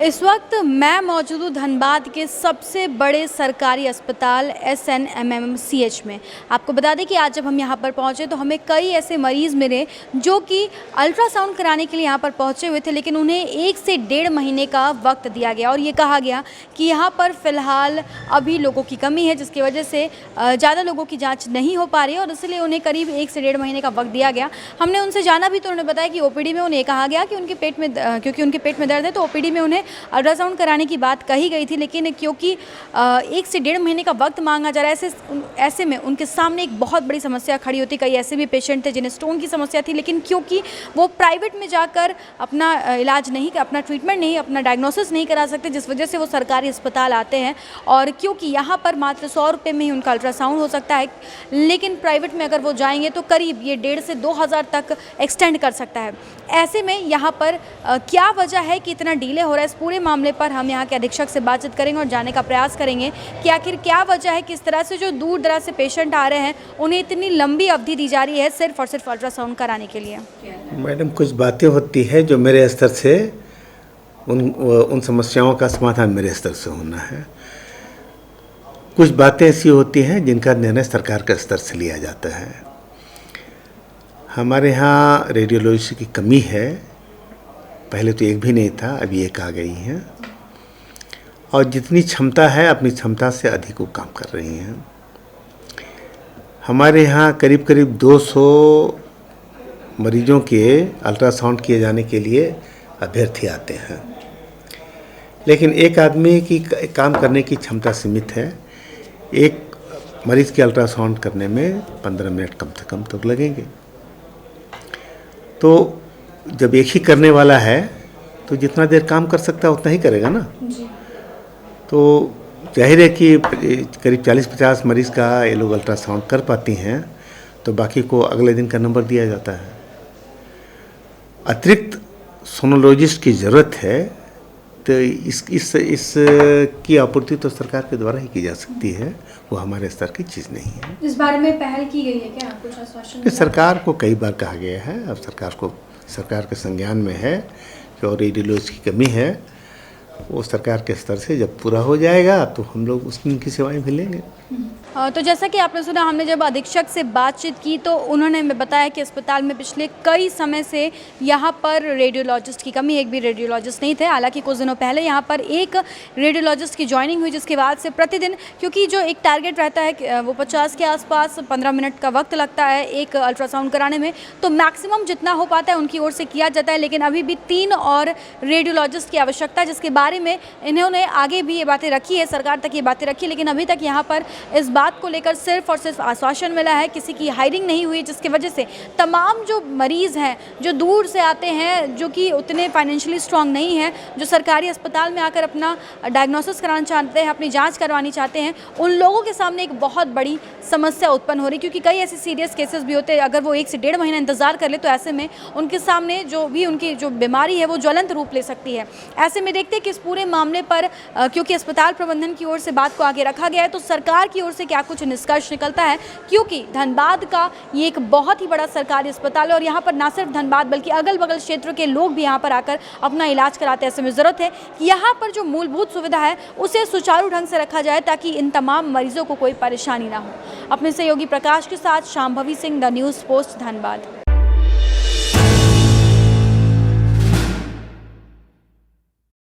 इस वक्त मैं मौजूद हूँ धनबाद के सबसे बड़े सरकारी अस्पताल SNMMCH में। आपको बता दें कि आज जब हम यहाँ पर पहुँचे तो हमें कई ऐसे मरीज़ मिले जो कि अल्ट्रासाउंड कराने के लिए यहाँ पर पहुँचे हुए थे, लेकिन उन्हें 1 से 1.5 महीने का वक्त दिया गया और ये कहा गया कि यहाँ पर फ़िलहाल अभी लोगों की कमी है, जिसकी वजह से ज़्यादा लोगों की जाँच नहीं हो पा रही है और इसलिए उन्हें करीब 1 से 1.5 महीने का वक्त दिया गया। हमने उनसे जाना भी तो उन्होंने बताया कि OPD में उन्हें कहा गया कि उनके पेट में क्योंकि उनके पेट में दर्द है तो OPD में उन्हें अल्ट्रासाउंड कराने की बात कही गई थी, लेकिन क्योंकि 1 से 1.5 महीने का वक्त मांगा जा रहा है, ऐसे में उनके सामने एक बहुत बड़ी समस्या खड़ी होती। कई ऐसे भी पेशेंट थे जिन्हें स्टोन की समस्या थी, लेकिन क्योंकि वो प्राइवेट में जाकर अपना इलाज नहीं, अपना ट्रीटमेंट नहीं, अपना डायग्नोसिस नहीं करा सकते, जिस वजह से वो सरकारी अस्पताल आते हैं। और क्योंकि यहाँ पर मात्र 100 रुपये में ही उनका अल्ट्रासाउंड हो सकता है, लेकिन प्राइवेट में अगर वो जाएंगे तो करीब ये 1.5 से 2,000 तक एक्सटेंड कर सकता है। ऐसे में यहाँ पर क्या वजह है कि इतना डिले हो रहा है, इस पूरे मामले पर हम यहाँ के अधीक्षक से बातचीत करेंगे और जानने का प्रयास करेंगे कि आखिर क्या वजह है, किस तरह से जो दूर दराज से पेशेंट आ रहे हैं उन्हें इतनी लंबी अवधि दी जा रही है सिर्फ और सिर्फ अल्ट्रासाउंड कराने के लिए। मैडम, कुछ बातें होती है जो मेरे स्तर से उन समस्याओं का समाधान मेरे स्तर से होना है। कुछ बातें ऐसी होती हैं जिनका निर्णय सरकार के स्तर से लिया जाता है। हमारे यहाँ रेडियोलॉजिस्ट की कमी है, पहले तो एक भी नहीं था, अभी एक आ गई है और जितनी क्षमता है अपनी क्षमता से अधिक वो काम कर रही हैं। हमारे यहाँ करीब करीब 200 मरीजों के अल्ट्रासाउंड किए जाने के लिए अभ्यर्थी आते हैं, लेकिन एक आदमी की काम करने की क्षमता सीमित है। एक मरीज़ के अल्ट्रासाउंड करने में 15 मिनट कम से कम तो लगेंगे। तो जब एक ही करने वाला है तो जितना देर काम कर सकता है उतना ही करेगा ना जी। तो जाहिर है कि करीब 40-50 मरीज़ का ये लोग अल्ट्रासाउंड कर पाती हैं, तो बाकी को अगले दिन का नंबर दिया जाता है। अतिरिक्त सोनोलॉजिस्ट की ज़रूरत है, तो इस की आपूर्ति तो सरकार के द्वारा ही की जा सकती है, वो हमारे स्तर की चीज़ नहीं है। इस बारे में पहल की गई है क्या, कुछ आश्वासन? सरकार को कई बार कहा गया है, अब सरकार के संज्ञान में है कि और रेडियोलॉजिस्ट की कमी है। वो सरकार के स्तर से जब पूरा हो जाएगा तो हम लोग उनकी सेवाएं भी लेंगे। तो जैसा कि आपने सुना, हमने जब अधीक्षक से बातचीत की तो उन्होंने हमें बताया कि अस्पताल में पिछले कई समय से यहाँ पर रेडियोलॉजिस्ट की कमी, एक भी रेडियोलॉजिस्ट नहीं थे। हालांकि कुछ दिनों पहले यहाँ पर एक रेडियोलॉजिस्ट की ज्वाइनिंग हुई, जिसके बाद से प्रतिदिन, क्योंकि जो एक टारगेट रहता है वो 50 के आसपास 15 मिनट का वक्त लगता है एक अल्ट्रासाउंड कराने में, तो मैक्सिमम जितना हो पाता है उनकी ओर से किया जाता है। लेकिन अभी भी 3 और रेडियोलॉजिस्ट की आवश्यकता, जिसके बारे में इन्होंने आगे भी ये बातें रखी है, सरकार तक ये बातें रखी, लेकिन अभी तक यहाँ पर इस बात को लेकर सिर्फ और सिर्फ आश्वासन मिला है, किसी की हायरिंग नहीं हुई, जिसकी वजह से तमाम जो मरीज़ हैं जो दूर से आते हैं, जो कि उतने फाइनेंशियली स्ट्रांग नहीं हैं, जो सरकारी अस्पताल में आकर अपना डायग्नोसिस कराना चाहते हैं, अपनी जांच करवानी चाहते हैं, उन लोगों के सामने एक बहुत बड़ी समस्या उत्पन्न हो रही, क्योंकि कई ऐसे सीरियस केसेस भी होते हैं। अगर वो 1 से 1.5 महीना इंतजार कर ले तो ऐसे में उनके सामने जो भी उनकी जो बीमारी है वो ज्वलंत रूप ले सकती है। ऐसे में देखते हैं कि इस पूरे मामले पर क्योंकि अस्पताल प्रबंधन की ओर से बात को आगे रखा गया है, तो सरकार की ओर से क्या कुछ निष्कर्ष निकलता है, क्योंकि धनबाद का ये एक बहुत ही बड़ा सरकारी अस्पताल है और यहाँ पर ना सिर्फ धनबाद बल्कि अगल बगल क्षेत्र के लोग भी यहाँ पर आकर अपना इलाज कराते हैं। ऐसे में ज़रूरत है कि यहाँ पर जो मूलभूत सुविधा है उसे सुचारू ढंग से रखा जाए ताकि इन तमाम मरीजों को कोई परेशानी ना हो। अपने सहयोगी प्रकाश के साथ Shambhavi Singh, the news post, Dhanbad.